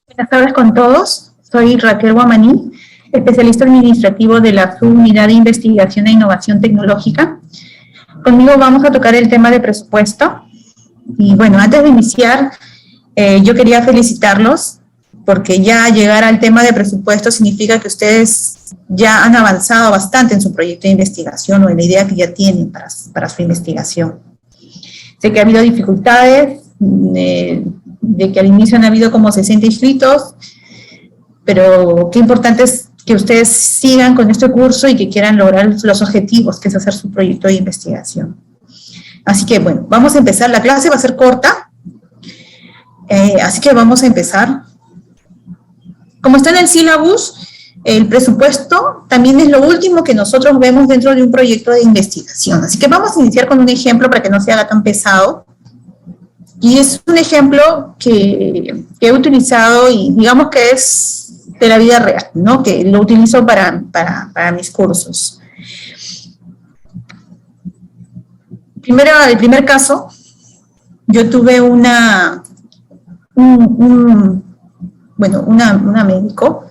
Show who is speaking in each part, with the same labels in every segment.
Speaker 1: Buenas tardes con todos. Soy Raquel Guamaní, especialista administrativo de la Subunidad de Investigación e Innovación Tecnológica. Conmigo vamos a tocar el tema de presupuesto. Y bueno, antes de iniciar, yo quería felicitarlos, porque ya llegar al tema de presupuesto significa que ustedes ya han avanzado bastante en su proyecto de investigación o en la idea que ya tienen para su investigación. Sé que ha habido dificultades, de que al inicio han habido como 60 inscritos, pero qué importante es que ustedes sigan con este curso y que quieran lograr los objetivos, que es hacer su proyecto de investigación. Así que, bueno, vamos a empezar. La clase va a ser corta, así que vamos a empezar. Como está en el sílabus, el presupuesto también es lo último que nosotros vemos dentro de un proyecto de investigación. Así que vamos a iniciar con un ejemplo para que no se haga tan pesado. Y es un ejemplo que he utilizado y digamos que es de la vida real, ¿no? Que lo utilizo para mis cursos. Primero, el primer caso, yo tuve una médico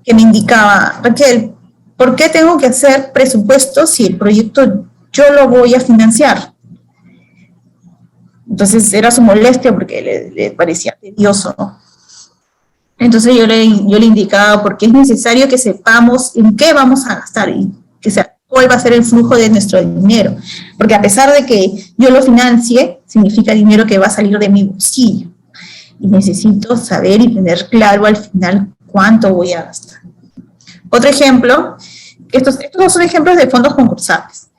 Speaker 1: que me indicaba: Raquel, ¿por qué tengo que hacer presupuesto si el proyecto yo lo voy a financiar? Entonces era su molestia porque le parecía tedioso, ¿no? Entonces yo le indicaba porque es necesario que sepamos en qué vamos a gastar y cuál va a ser el flujo de nuestro dinero. Porque a pesar de que yo lo financie, significa dinero que va a salir de mi bolsillo. Y necesito saber y tener claro al final cuánto voy a gastar. Otro ejemplo, estos dos son ejemplos de fondos concursables.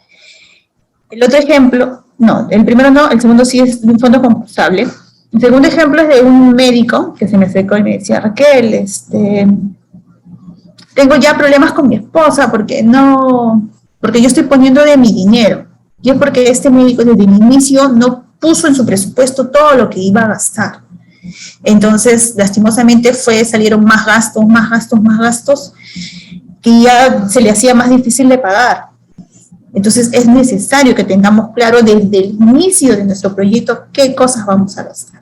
Speaker 1: El otro ejemplo, no, el primero no, el segundo sí es de un fondo concursable. El segundo ejemplo es de un médico que se me acercó y me decía: Raquel, tengo ya problemas con mi esposa porque yo estoy poniendo de mi dinero. Y es porque este médico desde el inicio no puso en su presupuesto todo lo que iba a gastar. Entonces, lastimosamente salieron más gastos, que ya se le hacía más difícil de pagar. Entonces, es necesario que tengamos claro desde el inicio de nuestro proyecto qué cosas vamos a gastar.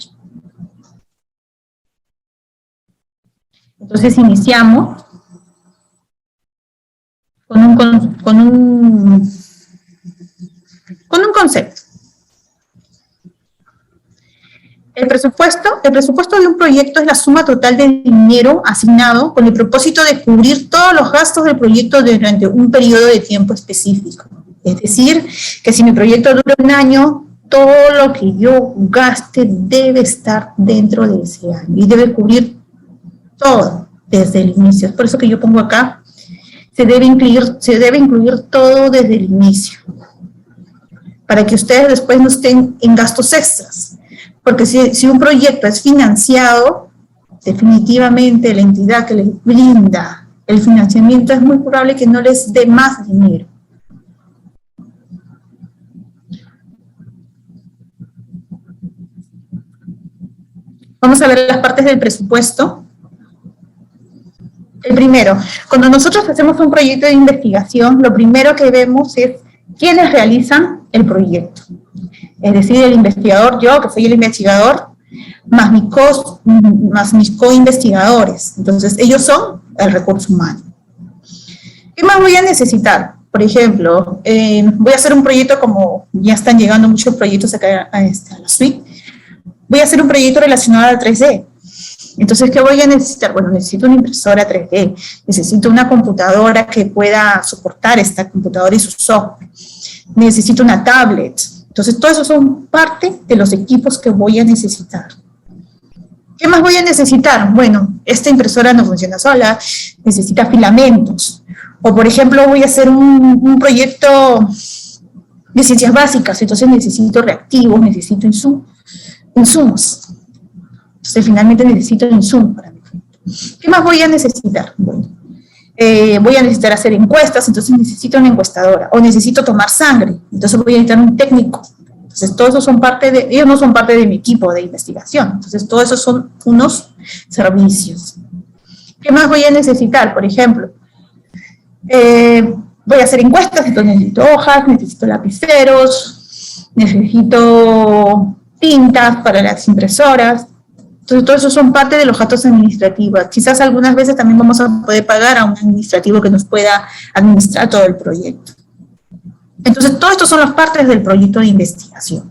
Speaker 1: Entonces, iniciamos con un concepto. El presupuesto de un proyecto es la suma total de dinero asignado con el propósito de cubrir todos los gastos del proyecto durante un periodo de tiempo específico. Es decir, que si mi proyecto dura un año, todo lo que yo gaste debe estar dentro de ese año y debe cubrir todo desde el inicio. Es por eso que yo pongo acá, se debe incluir todo desde el inicio, para que ustedes después no estén en gastos extras. Porque si un proyecto es financiado, definitivamente la entidad que les brinda el financiamiento es muy probable que no les dé más dinero. Vamos a ver las partes del presupuesto. El primero, cuando nosotros hacemos un proyecto de investigación, lo primero que vemos es quiénes realizan el proyecto. Es decir, el investigador, yo que soy el investigador, más mis co-investigadores. Entonces, ellos son el recurso humano. ¿Qué más voy a necesitar? Por ejemplo, voy a hacer un proyecto, como ya están llegando muchos proyectos acá a la suite. Voy a hacer un proyecto relacionado al 3D. Entonces, ¿qué voy a necesitar? Bueno, necesito una impresora 3D, necesito una computadora que pueda soportar esta computadora y su software, necesito una tablet. Entonces, todo eso son parte de los equipos que voy a necesitar. ¿Qué más voy a necesitar? Bueno, esta impresora no funciona sola, necesita filamentos. O, por ejemplo, voy a hacer un proyecto de ciencias básicas, entonces necesito reactivos, necesito insumos. Entonces, finalmente necesito insumos para mi proyecto. ¿Qué más voy a necesitar? Bueno, voy a necesitar hacer encuestas, entonces necesito una encuestadora. O necesito tomar sangre, entonces voy a necesitar un técnico. Entonces, todos esos ellos no son parte de mi equipo de investigación. Entonces, todos esos son unos servicios. ¿Qué más voy a necesitar? Por ejemplo, voy a hacer encuestas, entonces necesito hojas, necesito lapiceros, necesito tintas para las impresoras. Entonces, todo eso son parte de los gastos administrativos. Quizás algunas veces también vamos a poder pagar a un administrativo que nos pueda administrar todo el proyecto. Entonces, todo esto son las partes del proyecto de investigación.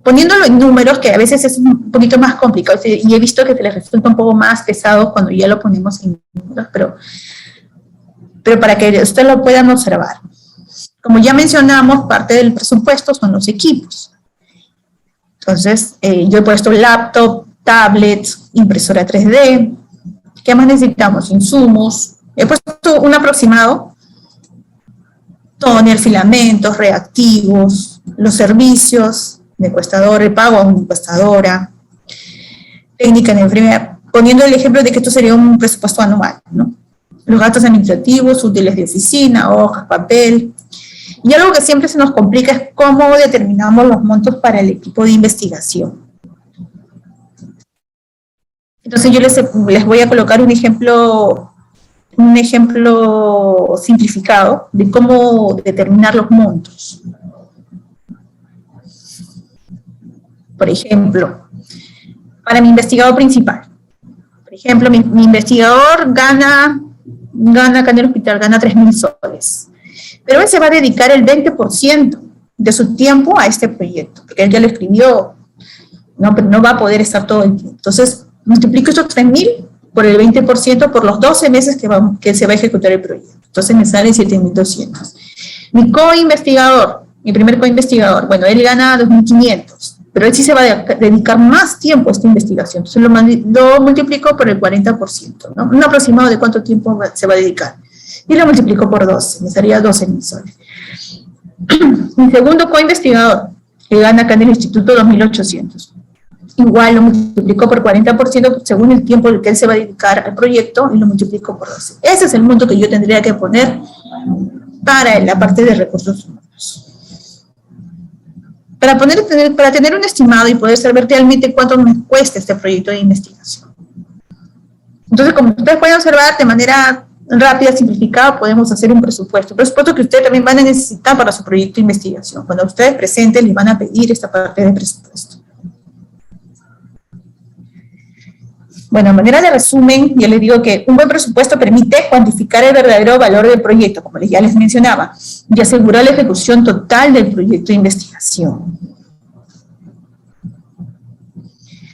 Speaker 1: Poniéndolo en números, que a veces es un poquito más complicado, y he visto que se les resulta un poco más pesado cuando ya lo ponemos en números, pero para que ustedes lo puedan observar. Como ya mencionamos, parte del presupuesto son los equipos. Entonces, yo he puesto laptop, tablets, impresora 3D. ¿Qué más necesitamos? Insumos. He puesto un aproximado. Tóner, filamentos, reactivos, los servicios, de encuestador, el pago a una encuestadora, técnica en enfermedad, poniendo el ejemplo de que esto sería un presupuesto anual, ¿no? Los gastos administrativos, útiles de oficina, hojas, papel. Y algo que siempre se nos complica es cómo determinamos los montos para el equipo de investigación. Entonces yo les voy a colocar un ejemplo simplificado de cómo determinar los montos. Por ejemplo, para mi investigador principal. Por ejemplo, mi investigador gana acá en el hospital, gana 3.000 soles. Pero él se va a dedicar el 20% de su tiempo a este proyecto, porque él ya lo escribió, ¿no? Pero no va a poder estar todo el tiempo. Entonces, multiplico estos 3.000 por el 20% por los 12 meses que se va a ejecutar el proyecto. Entonces me sale 7.200. Mi co-investigador, mi primer co-investigador, bueno, él gana 2.500. Pero él sí se va a dedicar más tiempo a esta investigación. Entonces lo multiplico por el 40%, ¿no? Un aproximado de cuánto tiempo se va a dedicar. Y lo multiplico por 12, me salía 12.000 soles. Mi segundo co-investigador, que gana acá en el instituto 2.800. Igual lo multiplico por 40% según el tiempo que él se va a dedicar al proyecto y lo multiplico por 12. Ese es el monto que yo tendría que poner para la parte de recursos humanos. Para tener un estimado y poder saber realmente cuánto me cuesta este proyecto de investigación. Entonces, como ustedes pueden observar, de manera rápida, simplificada, podemos hacer un presupuesto que ustedes también van a necesitar para su proyecto de investigación. Cuando ustedes presenten, les van a pedir esta parte de presupuesto. Bueno, a manera de resumen, ya les digo que un buen presupuesto permite cuantificar el verdadero valor del proyecto, como ya les mencionaba, y asegurar la ejecución total del proyecto de investigación.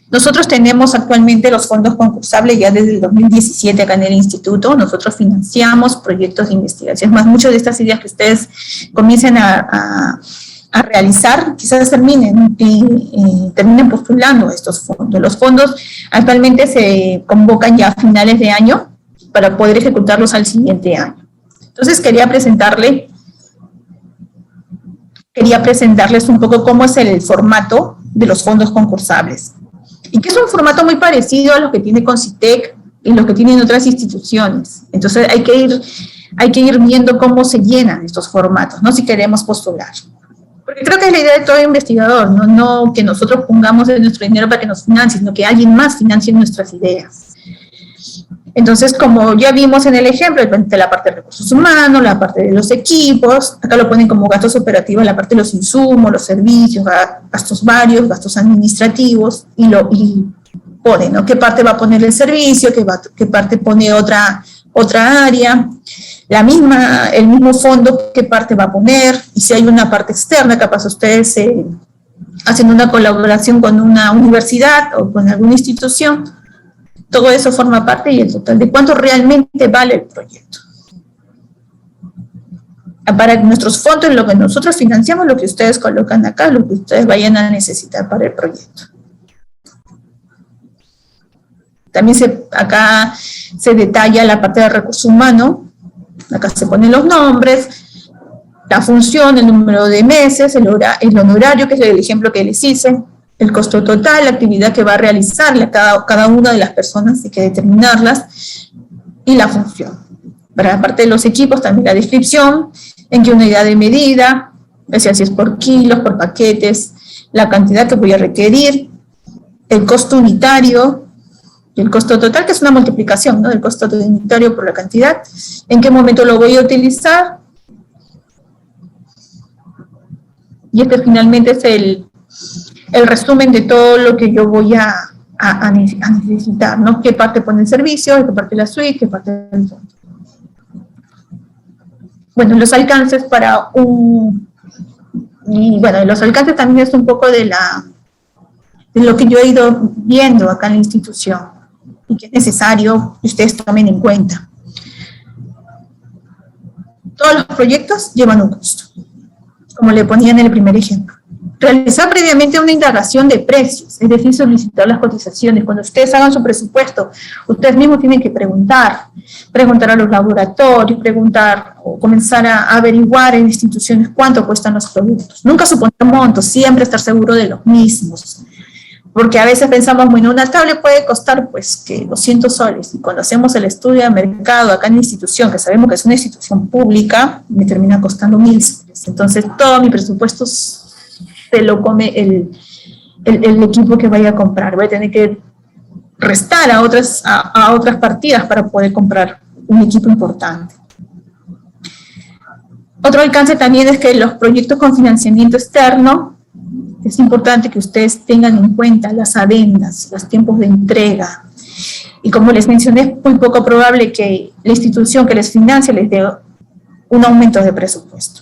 Speaker 1: Nosotros tenemos actualmente los fondos concursables ya desde el 2017 acá en el instituto. Nosotros financiamos proyectos de investigación. Es más, muchas de estas ideas que ustedes comiencen a realizar, quizás terminen postulando estos fondos. Los fondos actualmente se convocan ya a finales de año para poder ejecutarlos al siguiente año. Entonces quería presentarles un poco cómo es el formato de los fondos concursables. Y que es un formato muy parecido a lo que tiene Concitec y lo que tienen otras instituciones. Entonces hay que ir viendo cómo se llenan estos formatos, ¿no? Si queremos postular. Porque creo que es la idea de todo investigador, no que nosotros pongamos nuestro dinero para que nos financie, sino que alguien más financie nuestras ideas. Entonces, como ya vimos en el ejemplo, de la parte de recursos humanos, la parte de los equipos, acá lo ponen como gastos operativos, la parte de los insumos, los servicios, gastos varios, gastos administrativos, y ponen, ¿no? ¿Qué parte va a poner el servicio? ¿Qué parte pone otra área? El mismo fondo, qué parte va a poner, y si hay una parte externa, capaz ustedes hacen una colaboración con una universidad o con alguna institución, todo eso forma parte y el total de cuánto realmente vale el proyecto. Para nuestros fondos, lo que nosotros financiamos, lo que ustedes colocan acá, lo que ustedes vayan a necesitar para el proyecto. También acá se detalla la parte de recursos humanos. Acá se ponen los nombres, la función, el número de meses, el honorario, que es el ejemplo que les hice, el costo total, la actividad que va a realizar cada una de las personas, hay que determinarlas, y la función. Para la parte de los equipos, también la descripción, en qué unidad de medida, si es por kilos, por paquetes, la cantidad que voy a requerir, el costo unitario, el costo total, que es una multiplicación, ¿no?, del costo unitario por la cantidad, en qué momento lo voy a utilizar, Y este finalmente es el resumen de todo lo que yo voy a necesitar, ¿no? ¿Qué parte pone el servicio, qué parte la suite, qué parte del fondo? Bueno, los alcances para y bueno, los alcances también es un poco de lo que yo he ido viendo acá en la institución y que es necesario que ustedes tomen en cuenta. Todos los proyectos llevan un costo, como le ponía en el primer ejemplo. Realizar previamente una indagación de precios, es decir, solicitar las cotizaciones. Cuando ustedes hagan su presupuesto, ustedes mismos tienen que preguntar a los laboratorios, preguntar o comenzar a averiguar en instituciones cuánto cuestan los productos. Nunca suponer montos, siempre estar seguro de los mismos. Porque a veces pensamos, bueno, una tablet puede costar pues que 200 soles, y cuando hacemos el estudio de mercado acá en la institución, que sabemos que es una institución pública, me termina costando 1000 soles. Entonces todo mi presupuesto se lo come el equipo que vaya a comprar. Voy a tener que restar a otras partidas para poder comprar un equipo importante. Otro alcance también es que los proyectos con financiamiento externo, es importante que ustedes tengan en cuenta las adendas, los tiempos de entrega. Y como les mencioné, es muy poco probable que la institución que les financia les dé un aumento de presupuesto.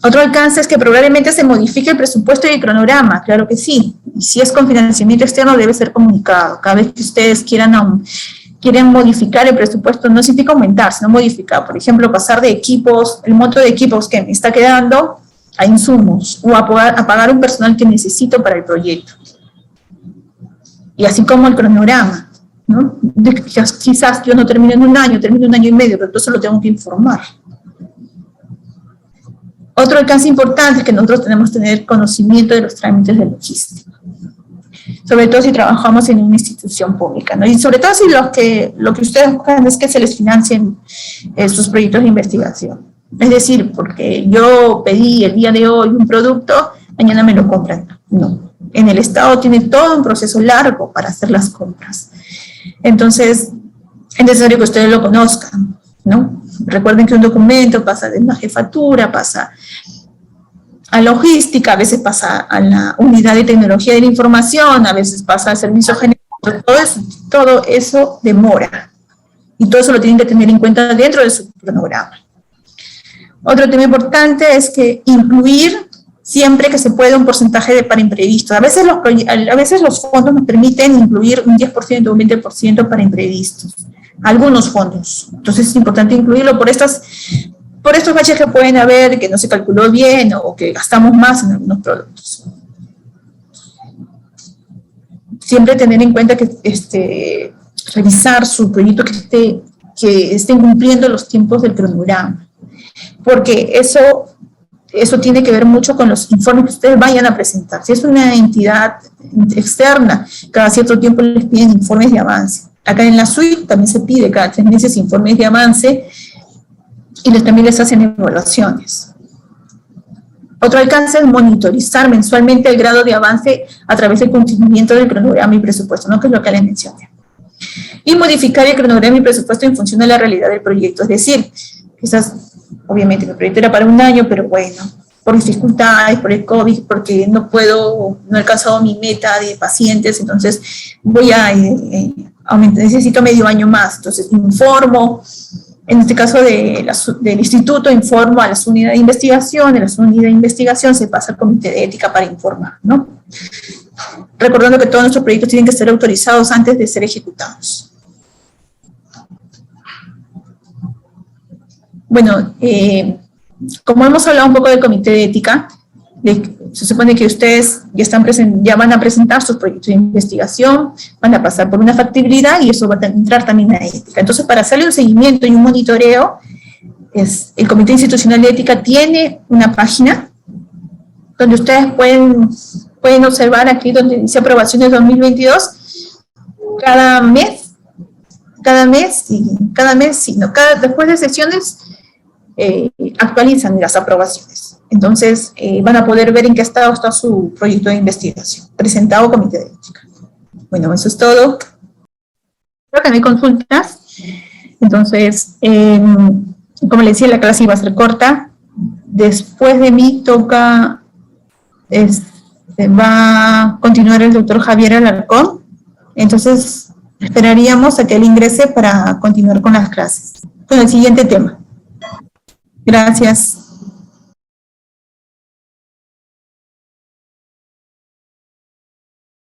Speaker 1: Otro alcance es que probablemente se modifique el presupuesto y el cronograma, claro que sí. Y si es con financiamiento externo debe ser comunicado. Cada vez que ustedes quieren modificar el presupuesto, no significa aumentar, sino modificar. Por ejemplo, pasar de equipos, el monto de equipos que me está quedando a insumos, o a pagar un personal que necesito para el proyecto. Y así como el cronograma, ¿no? Quizás yo no termino en un año, termino un año y medio, pero entonces lo tengo que informar. Otro alcance importante es que nosotros tenemos que tener conocimiento de los trámites de logística. Sobre todo si trabajamos en una institución pública, ¿no? Y sobre todo si lo que ustedes buscan es que se les financien sus proyectos de investigación. Es decir, porque yo pedí el día de hoy un producto, mañana me lo compran. No. En el Estado tiene todo un proceso largo para hacer las compras. Entonces, es necesario que ustedes lo conozcan, ¿no? Recuerden que un documento pasa de una jefatura, pasa a logística, a veces pasa a la unidad de tecnología de la información, a veces pasa al servicio general. Todo eso demora. Y todo eso lo tienen que tener en cuenta dentro de su cronograma. Otro tema importante es que incluir siempre que se pueda un porcentaje para imprevistos. A veces los fondos nos permiten incluir un 10% o un 20% para imprevistos. Algunos fondos. Entonces es importante incluirlo por estos baches que pueden haber, que no se calculó bien o que gastamos más en algunos productos. Siempre tener en cuenta que revisar su proyecto que estén cumpliendo los tiempos del cronograma. Porque eso tiene que ver mucho con los informes que ustedes vayan a presentar. Si es una entidad externa, cada cierto tiempo les piden informes de avance. Acá en la suite también se pide cada 3 meses informes de avance y también les hacen evaluaciones. Otro alcance es monitorizar mensualmente el grado de avance a través del cumplimiento del cronograma y presupuesto, ¿no? Que es lo que les mencioné. Y modificar el cronograma y presupuesto en función de la realidad del proyecto. Es decir, quizás, obviamente, mi proyecto era para un año, pero bueno, por dificultades, por el COVID, porque no he alcanzado mi meta de pacientes, entonces voy a aumentar, necesito medio año más. Entonces informo, en este caso del instituto, informo a las unidades de investigación, de las unidades de investigación se pasa al comité de ética para informar, ¿no? Recordando que todos nuestros proyectos tienen que ser autorizados antes de ser ejecutados. Bueno, como hemos hablado un poco del comité de ética, se supone que ustedes ya van a presentar sus proyectos de investigación, van a pasar por una factibilidad y eso va a entrar también a ética. Entonces, para hacerle un seguimiento y un monitoreo, el Comité Institucional de Ética tiene una página donde ustedes pueden observar aquí donde dice aprobaciones 2022, después de sesiones, actualizan las aprobaciones. Entonces, van a poder ver en qué estado está su proyecto de investigación, presentado al Comité de Ética. Bueno, eso es todo. Creo que no hay consultas. Entonces, como les decía, la clase iba a ser corta. después de mí toca, va a continuar el doctor Javier Alarcón, entonces esperaríamos a que él ingrese para continuar con las clases, con el siguiente tema. Gracias.